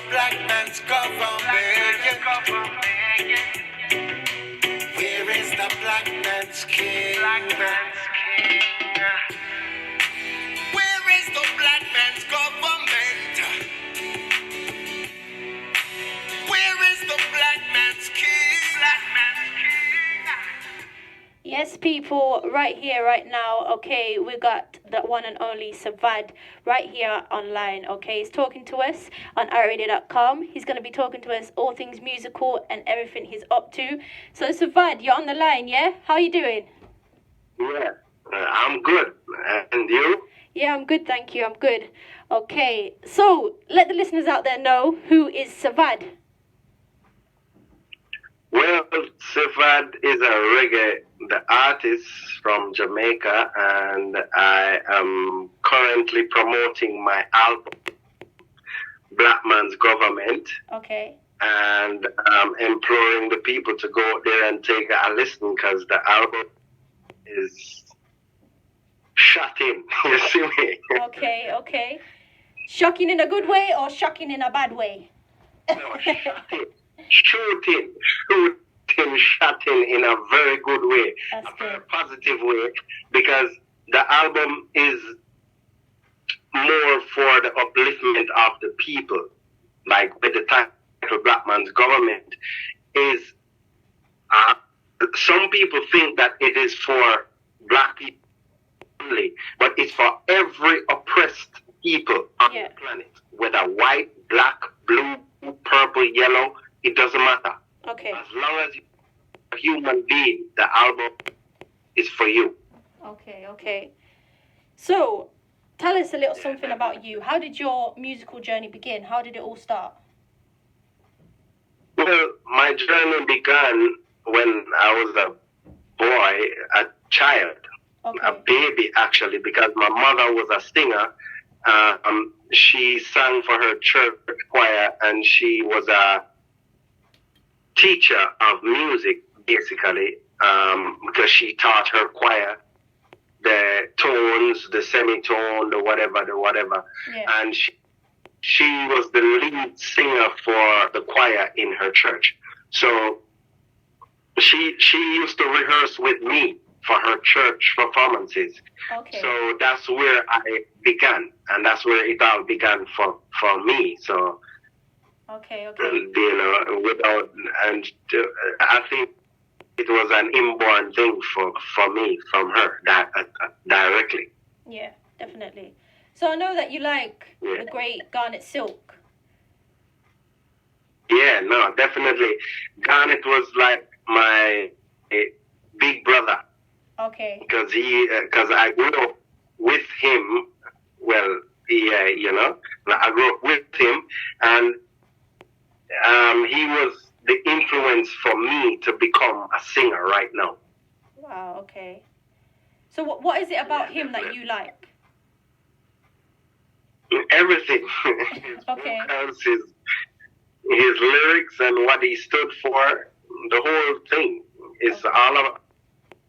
Blackmans Government? Where is the Blackmans King? Where is the Blackmans Government? Where is the Blackmans King? Yes, people, right here, right now, okay, we got the one and only Sevad right here online, okay? He's talking to us on iRadio.com. He's going to be talking to us all things musical and everything he's up to. So, Sevad, you're on the line, yeah? How you doing? Yeah, I'm good. And you? Yeah, I'm good, thank you. I'm good. Okay, so let the listeners out there know who is Sevad. Well, Sevad is a reggae the artist from Jamaica, and I am currently promoting my album, Blackmans Government. Okay. And I'm imploring the people to go out there and take a listen, because the album is shot in. You see me? Okay. Shocking in a good way or shocking in a bad way? No, shooting, shooting in a very good way, That's good. very positive way, because the album is more for the upliftment of the people. Like with the title Blackmans Government is, some people think that it is for black people only, but it's for every oppressed people on the planet, whether white, black, blue, purple, yellow, it doesn't matter. Okay. As long as you're a human being, the album is for you. Okay. So, tell us a little something about you. How did your musical journey begin? How did it all start? Well, my journey began when I was a boy, a child, a baby actually, because my mother was a singer. She sang for her church choir, and she was a teacher of music, basically, because she taught her choir the tones, the semitone, the whatever. Yeah. And she was the lead singer for the choir in her church. So she used to rehearse with me for her church performances. Okay. So that's where I began, and that's where it all began for me. So, Okay. you know, I think it was an inborn thing for me from her, that directly. Yeah, definitely. So I know that you like the great Garnet Silk. Yeah, no, definitely. Garnet was like my big brother. Okay. Because I grew up with him. Well, yeah, you know, I grew up with him, and he was the influence for me to become a singer right now. Wow. Okay. So what is it about him that you like? Everything. His vocals, his lyrics, and what he stood for. The whole thing is all about.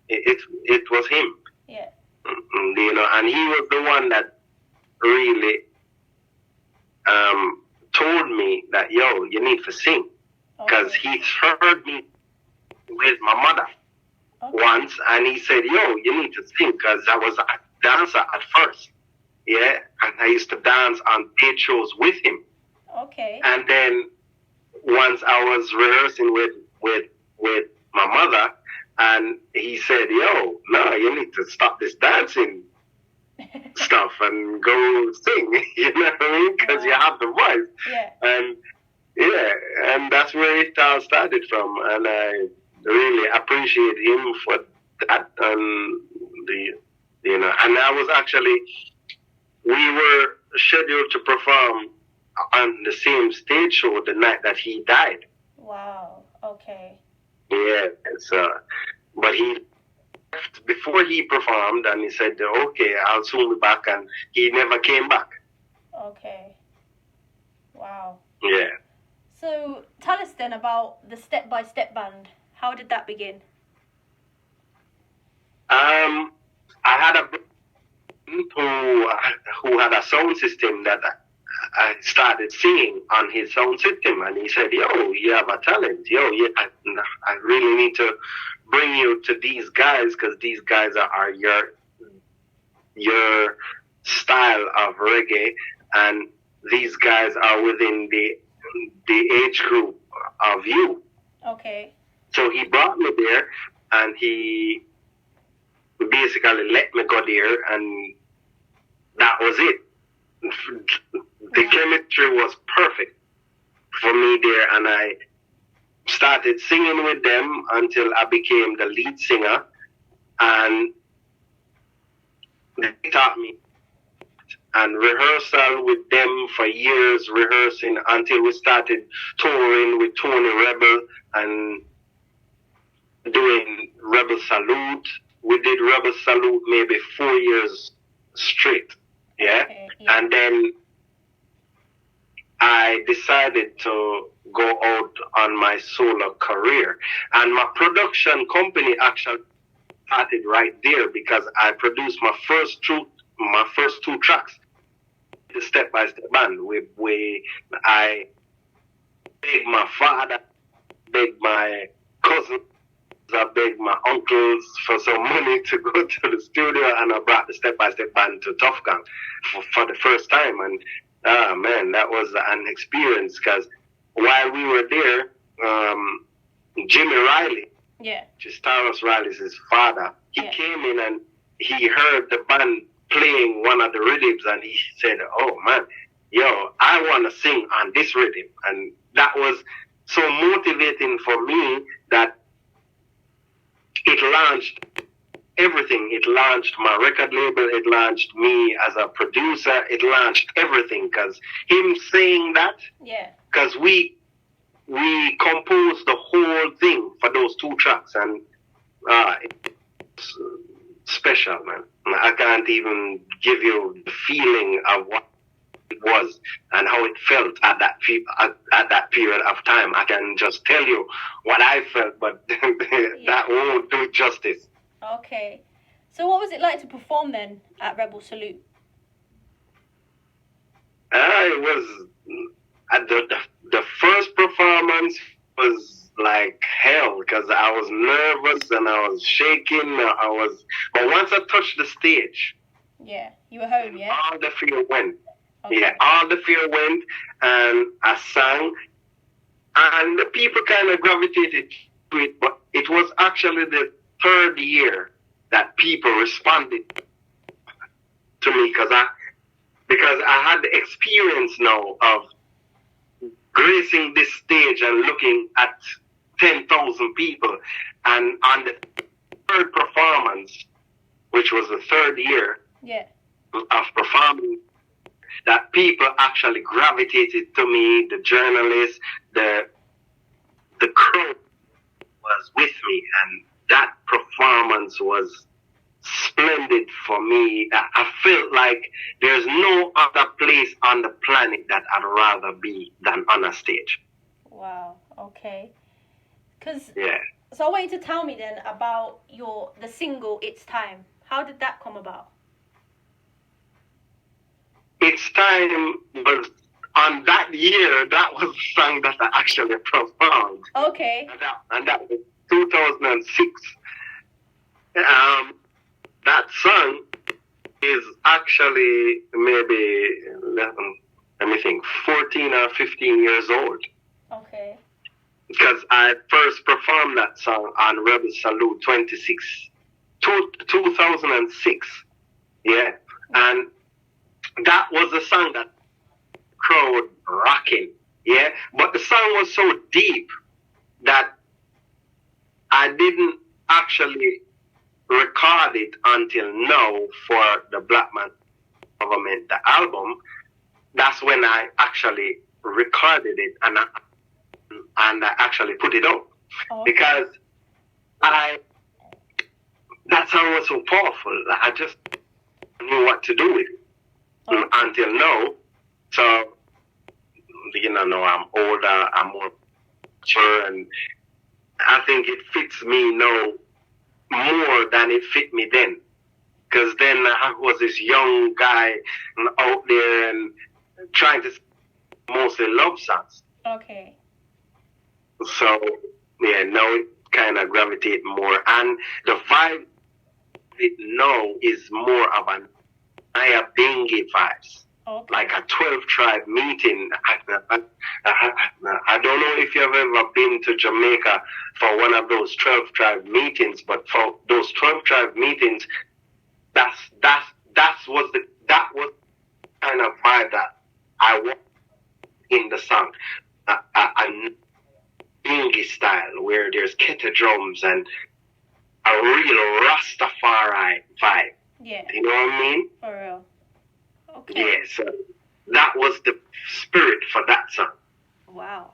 It was him. Yeah. You know, and he was the one that really told me that, yo, you need to sing. Because he heard me with my mother once, and he said, yo, you need to sing, because I was a dancer at first. Yeah, and I used to dance on stage shows with him. Okay. And then once I was rehearsing with my mother, and he said, yo, no, you need to stop this dancing stuff and go sing, you know what I mean? Because you have the voice. Yeah. And that's where it all started from. And I really appreciate him for that. And and I was actually, we were scheduled to perform on the same stage show the night that he died. Wow. Okay. Yeah, so, but he left before he performed, and he said, okay, I'll soon be back, and he never came back. Okay. Wow. Yeah. So tell us then about the Step by Step band. How did that begin? I had a friend who had a sound system that I started singing on his sound system, and he said, "Yo, you have a talent. Yo, yeah, I really need to bring you to these guys because these guys are your style of reggae, and these guys are within the age group of you." Okay. So he brought me there, and he basically let me go there, and that was it. The chemistry was perfect for me there, and I started singing with them until I became the lead singer, and they taught me and rehearsal with them for years, rehearsing until we started touring with Tony Rebel and doing Rebel Salute. We did Rebel Salute maybe 4 years straight. Yeah? Okay, yeah. And then I decided to go out on my solo career. And my production company actually started right there because I produced my first two tracks, the Step by Step Band. I begged my father, begged my cousins, I begged my uncles for some money to go to the studio, and I brought the Step by Step Band to Tough Gang for the first time. And man, that was an experience because while we were there, Jimmy Riley, Yeah. which is Taros Riley's his father, he came in and he heard the band playing one of the rhythms, and he said, "Oh man, yo, I want to sing on this rhythm." And that was so motivating for me that it launched everything. It launched my record label. It launched me as a producer. It launched everything because him saying that, because we composed the whole thing for those two tracks, and it's special, man. I can't even give you the feeling of what it was and how it felt at that period of time. I can just tell you what I felt, but that won't do justice. Okay. So what was it like to perform then at Rebel Salute? It was the first performance was like hell because I was nervous and I was shaking. But once I touched the stage, you were home, all the fear went. Okay. Yeah, all the fear went, and I sang, and the people kind of gravitated to it. But it was actually the third year that people responded to me because I had the experience now of gracing this stage and looking at 10,000 people, and on the third performance, which was the third year of performing, that people actually gravitated to me, the journalists, the crowd was with me, and that performance was splendid for me. I felt like there's no other place on the planet that I'd rather be than on a stage. Wow, okay. Yeah. So I want you to tell me then about the single, It's Time. How did that come about? It's Time was on that year. That was the song that I actually performed. Okay. And that was 2006. That song is actually maybe 14 or 15 years old. Okay. Because I first performed that song on Rebel Salute 2006. Yeah. And that was the song that crowd rocking. Yeah. But the song was so deep that I didn't actually record it until now for the Blackmans Government, the album. That's when I actually recorded it and I actually put it out. Okay. Because that song was so powerful. I just knew what to do with it until now. So, now I'm older, I'm more mature, and I think it fits me now more than it fit me then. Because then I was this young guy out there and trying to mostly love songs. Okay. So yeah, now it kind of gravitate more, and the vibe it now is more of an Aya Bingy vibes. Okay. Like a 12 tribe meeting. I don't know if you've ever been to Jamaica for one of those 12 tribe meetings, but for those 12 tribe meetings, that was the kind of vibe that I want in the song. A Bingy style where there's kete drums and a real Rastafari vibe. Yeah. You know what I mean? For real. Okay. Yeah, so that was the spirit for that song. Wow.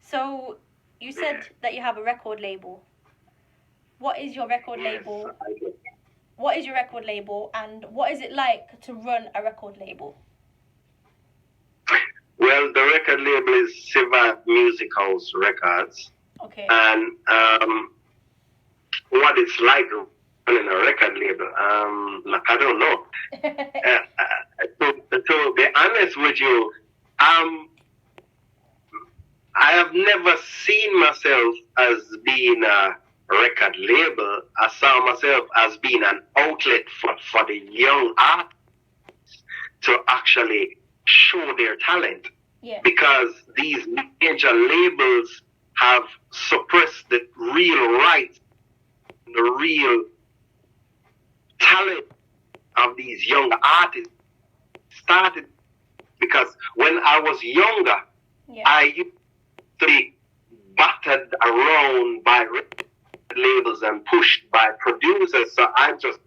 So you said that you have a record label. What is your record label? What is your record label, and what is it like to run a record label? Well, the record label is Sevad Music House Records. Okay. And what it's like running a record label, I don't know. To be honest with you, I have never seen myself as being a record label. I saw myself as being an outlet for the young artists to actually show their talent. Yeah. Because these major labels have suppressed the real rights, the real talent of these young artists. Started because when I was younger, Yeah. I used to be battered around by labels and pushed by producers. So I just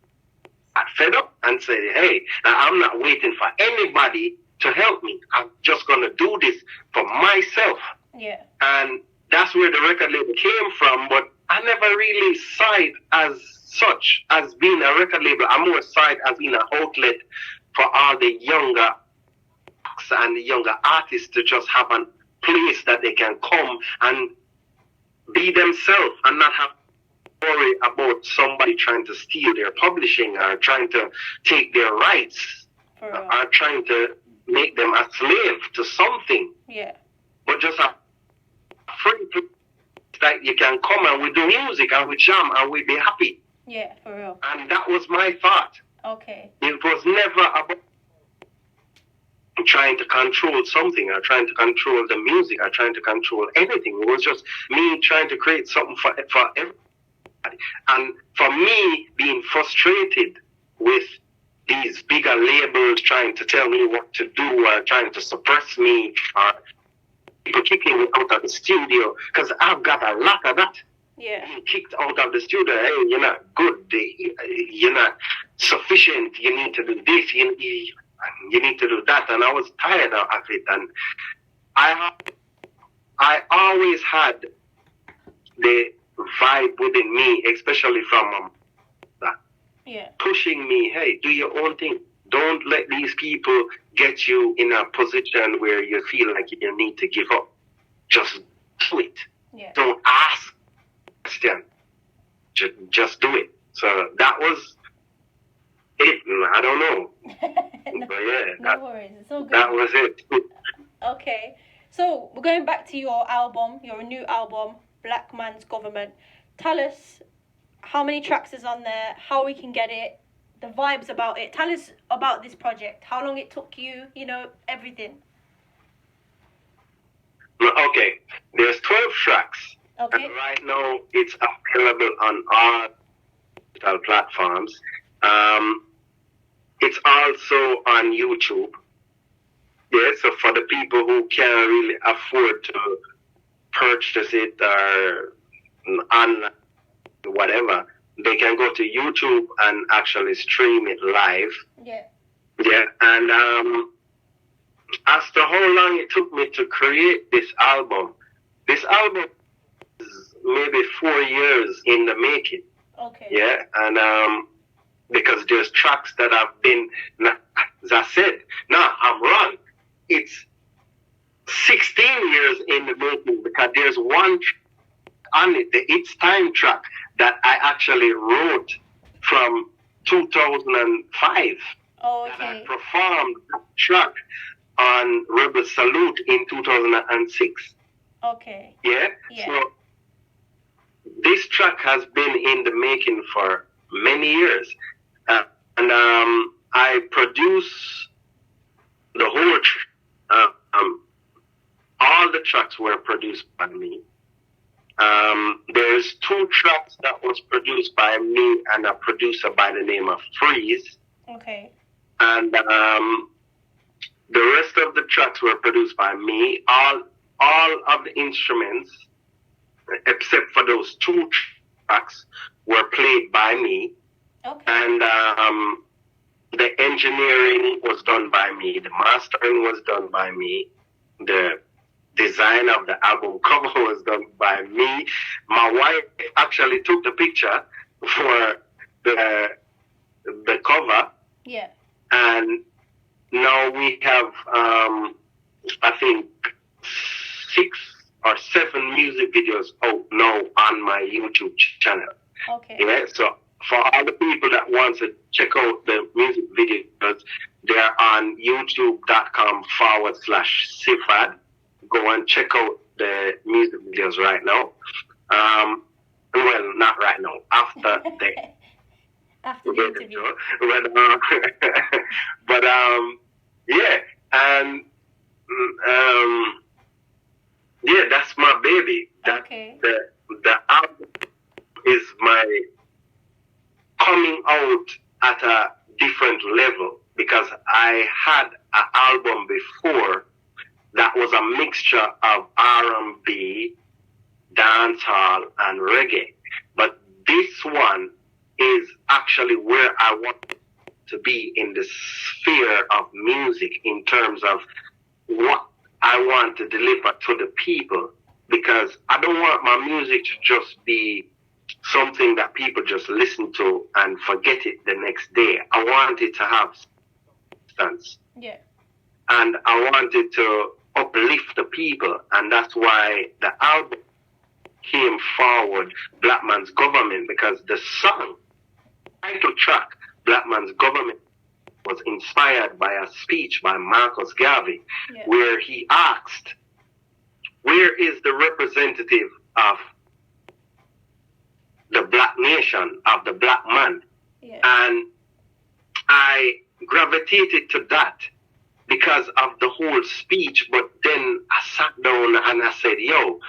got fed up and said, hey, I'm not waiting for anybody to help me. I'm just going to do this for myself. Yeah. And that's where the record label came from. But I never really saw it as such, as being a record label. I more saw it as being an outlet for all the younger acts and the younger artists to just have a place that they can come and be themselves and not have to worry about somebody trying to steal their publishing or trying to take their rights or trying to make them a slave to something. Yeah. But just a free place that you can come and we do music and we jam and we be happy. Yeah, for real. And that was my thought. Okay. It was never about trying to control something or trying to control the music or trying to control anything. It was just me trying to create something for everybody. And for me, being frustrated with these bigger labels trying to tell me what to do or trying to suppress me or people kicking me out of the studio, because I've got a lot of that. Yeah. Being kicked out of the studio. Hey, you're not good. You're not sufficient. You need to do this. You need to do that. And I was tired of it. And I always had the vibe within me, especially from that, pushing me. Hey, do your own thing. Don't let these people get you in a position where you feel like you need to give up. Just do it. Yeah. Don't ask question. Just do it. So that was it. I don't know. But yeah, no worries. It's all good. That was it. Okay. So we're going back to your album, your new album, Blackmans Government. Tell us how many tracks is on there, how we can get it, the vibes about it. Tell us about this project, how long it took you, everything. Okay. There's 12 tracks. Okay. And right now it's available on all digital platforms. It's also on YouTube. Yeah, so for the people who can't really afford to purchase it or on whatever, they can go to YouTube and actually stream it live. Yeah. Yeah, and as to how long it took me to create this album is maybe 4 years in the making. Okay. Yeah, and because there's tracks that have been, as I said, I'm wrong. It's 16 years in the making because there's one on it, the It's Time track that I actually wrote from 2005. Oh, And I okay. performed that track on Rebel Salute in 2006. Okay. Yeah? Yeah. So this track has been in the making for many years. And I produce the whole, all the tracks were produced by me. There's 2 tracks that was produced by me and a producer by the name of Freeze. Okay. And the rest of the tracks were produced by me. All of the instruments, except for those 2 tracks, were played by me. Okay. And the engineering was done by me. The mastering was done by me. The design of the album cover was done by me. My wife actually took the picture for the cover. Yeah. And now we have, I think, 6 or 7 music videos out now on my YouTube channel. Okay. Yeah, so for all the people that want to check out the music videos, they're on youtube.com/Sevad. Go and check out the music videos right now. Well, not right now, after the after the interview. But yeah, and yeah, that's my baby. Okay. The album is my coming out at a different level, because I had an album before that was a mixture of R&B, dancehall, and reggae. But this one is actually where I want to be in the sphere of music, in terms of what I want to deliver to the people, because I don't want my music to just be something that people just listen to and forget it the next day. I want it to have substance. Yeah. And I want it to uplift the people, and that's why the album came forward, Blackmans Government, because the song, title track, Blackmans Government, was inspired by a speech by Marcus Garvey, where he asked, where is the representative of the black nation, of the black man? Yeah. And I gravitated to that because of the whole speech, but then I sat down and I said, yo,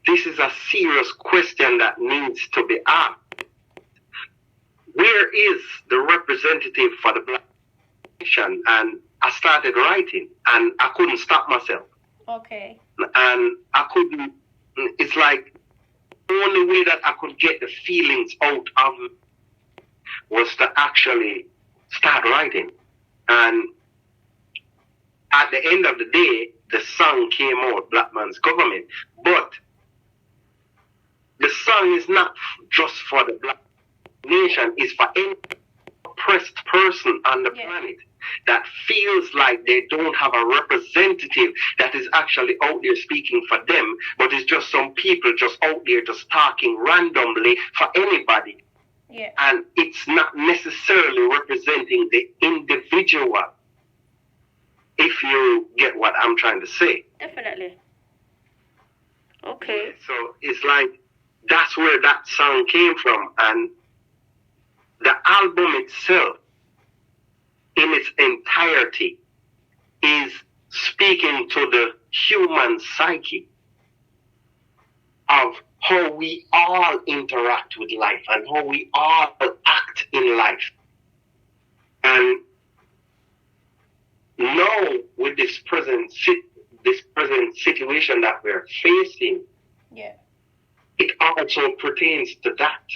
this is a serious question that needs to be asked. Where is the representative for the black nation? And I started writing, and I couldn't stop myself. Okay. And I couldn't, it's like, the only way that I could get the feelings out of it was to actually start writing. And at the end of the day, the song came out, Blackmans Government. But the song is not just for the black nation, it's for any oppressed person on the planet that feels like they don't have a representative that is actually out there speaking for them, but it's just some people just out there just talking randomly for anybody. Yeah. And it's not necessarily representing the individual, if you get what I'm trying to say. Definitely. Okay. So it's like, that's where that song came from. And the album itself, in its entirety, is speaking to the human psyche of how we all interact with life and how we all act in life. And now, with this present situation that we're facing, it also pertains to that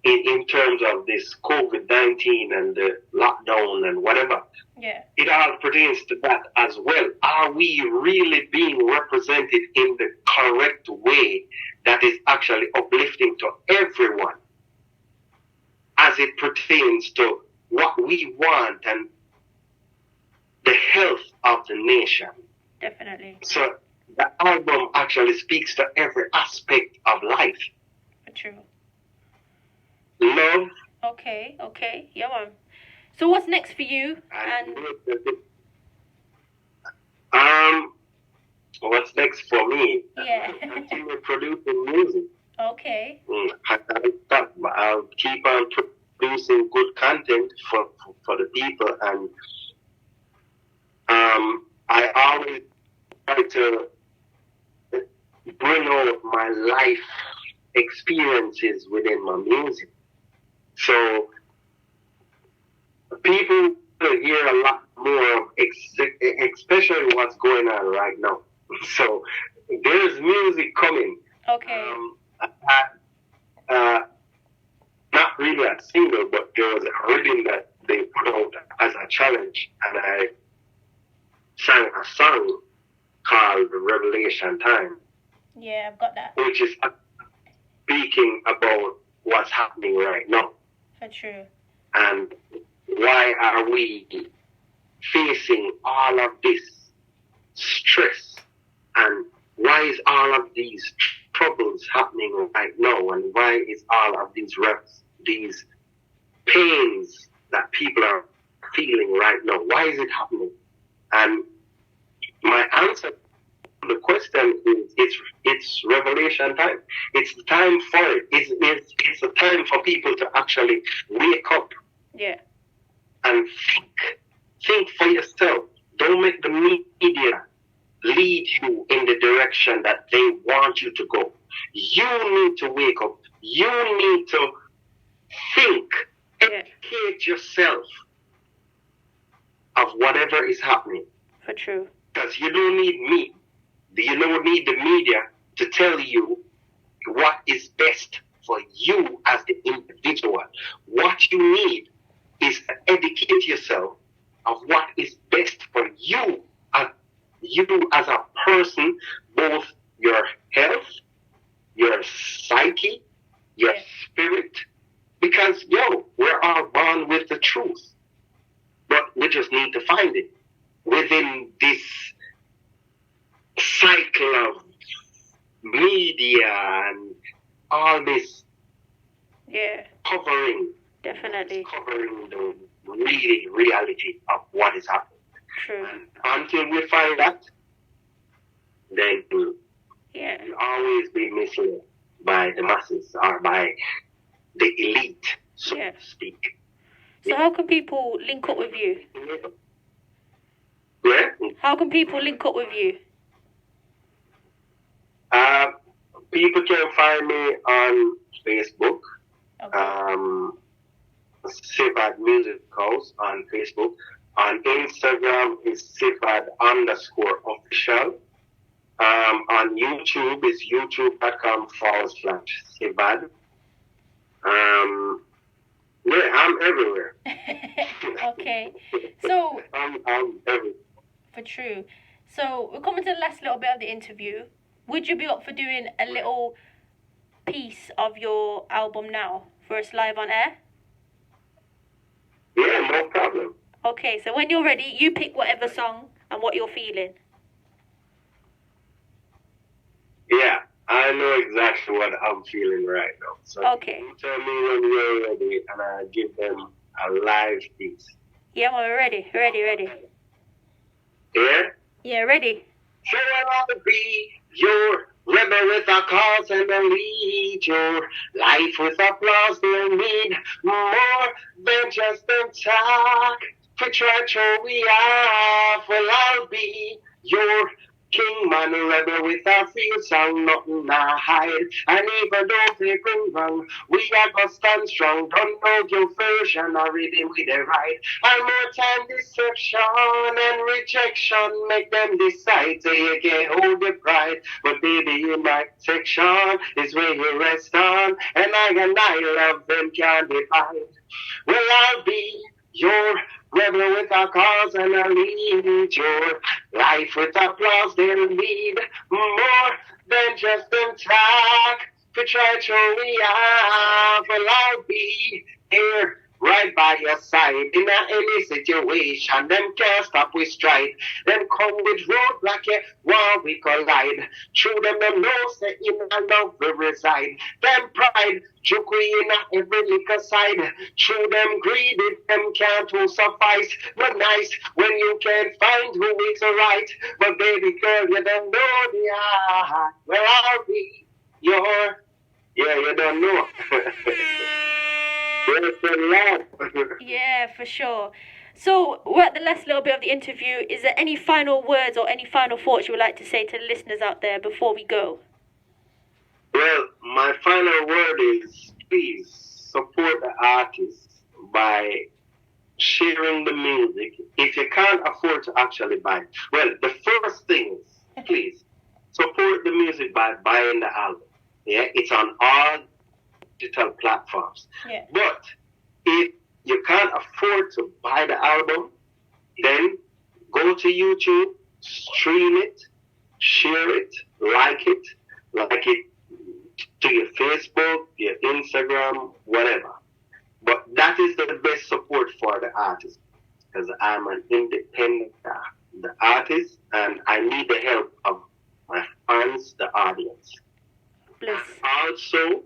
in terms of this COVID-19 and the lockdown and whatever. Yeah. It all pertains to that as well. Are we really being represented in the correct way that is actually uplifting to everyone as it pertains to what we want and the health of the nation? Definitely. So the album actually speaks to every aspect of life. True. Love. Okay. Yeah, man. So what's next for you? what's next for me? Yeah. Continue producing music. Okay. I can't stop. I'll keep on producing good content for the people, and I always try to bring out my life experiences within my music. So people hear a lot more, especially what's going on right now. So there's music coming. Okay. Not really a single, but there was a rhythm that they put out as a challenge, and I sang a song called Revelation Time. Yeah, I've got that. Which is speaking about what's happening right now. For true. And why are we facing all of this stress? And why is all of these troubles happening right now? And why is all of these pains that people are feeling right now? Why is it happening? And my answer to the question is it's revelation time. It's the time for it. It's the time for people to actually wake up. Yeah. And think for yourself. Don't make the media lead you in the direction that they want you to go. You need to wake up. You need to think, educate yourself of whatever is happening. For true. Because you don't need me. You don't need the media to tell you what is best for you as the individual. What you need is to educate yourself of what is best for you as a person, both your health, your psyche, your spirit. Because, we're all born with the truth. But we just need to find it within this cycle of media and all this covering. Definitely. Covering the reality of what is happening. True. And until we find that, then we'll always be misled by the masses or by the elite, so to speak. So how can people link up with you? Yeah? How can people link up with you? People can find me on Facebook. Okay. Sevad Music House on Facebook. On Instagram is Sevad_official. On YouTube is youtube.com/Sevad. I'm everywhere. Okay. So I'm everywhere. For true. So we're coming to the last little bit of the interview. Would you be up for doing a little piece of your album now for us live on air? Yeah, no problem. Okay, so when you're ready, you pick whatever song and what you're feeling. Yeah, I know exactly what I'm feeling right now. So okay. You tell me when you're ready and I'll give them a live piece. Yeah, well, we're ready. Ready. Yeah? Yeah, ready. So I'll be your rebel with a cause and a lead, your life with applause. They need more than just them talk. For church, we are. Well, I'll be your king, man, rebel with a feel song, nothing I hide. And even though they bring wrong, we are gonna stand strong. Don't know your version or rhythm with the right. And more time deception and rejection make them decide. Say you can't hold the pride, but baby in my section is where you rest on. And I love them can't divide. Well, I'll be your rebel with a cause and a lead, your life with applause. They'll need more than just them talk. For try to we are, well, I'll be here right by your side. In any situation, them can't stop we stride. Them come with roadblock, yeah, while we collide. Through them know say in a love we reside. Them pride, juke in a every little side. Through them greedy, them can't who suffice. But nice when you can't find who is right. But baby girl, you don't know the heart. Where I'll be your, yeah, you don't know. Yeah, for sure. So we're at the last little bit of the interview. Is there any final words or any final thoughts you would like to say to the listeners out there before we go? Well, my final word is please support the artists by sharing the music. If you can't afford to actually buy, well, the first thing is please support the music by buying the album. Yeah, it's on all digital platforms. Yeah. But if you can't afford to buy the album, then go to YouTube, stream it, share it, like it to your Facebook, your Instagram, whatever. But that is the best support for the artist, because I'm an independent the artist, and I need the help of my fans, the audience. Bliss. Also,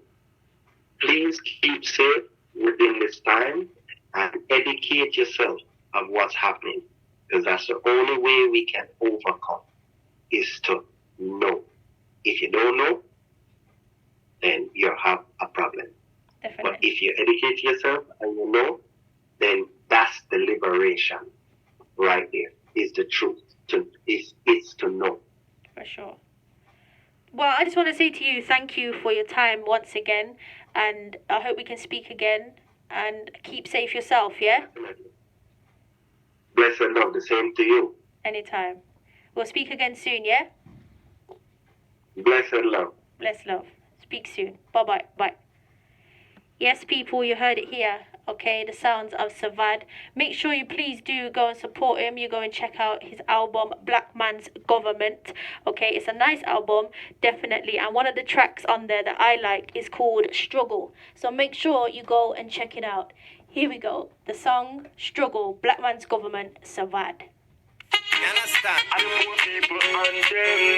please keep safe within this time and educate yourself of what's happening, because that's the only way we can overcome is to know. If you don't know, then you have a problem. Definitely. But if you educate yourself and you know, then that's the liberation right there. Is the truth. It's to know. For sure. Well, I just want to say to you, thank you for your time once again, and I hope we can speak again, and keep safe yourself, yeah? Bless and love, the same to you. Anytime. We'll speak again soon, yeah? Bless and love. Bless, love. Speak soon. Bye-bye. Bye. Yes, people, you heard it here. Okay, the sounds of Sevad. Make sure you please do go and support him. You go and check out his album, Blackmans Government. Okay, it's a nice album, definitely. And one of the tracks on there that I like is called Struggle. So make sure you go and check it out. Here we go. The song, Struggle, Blackmans Government, Sevad. You understand? I know people and them.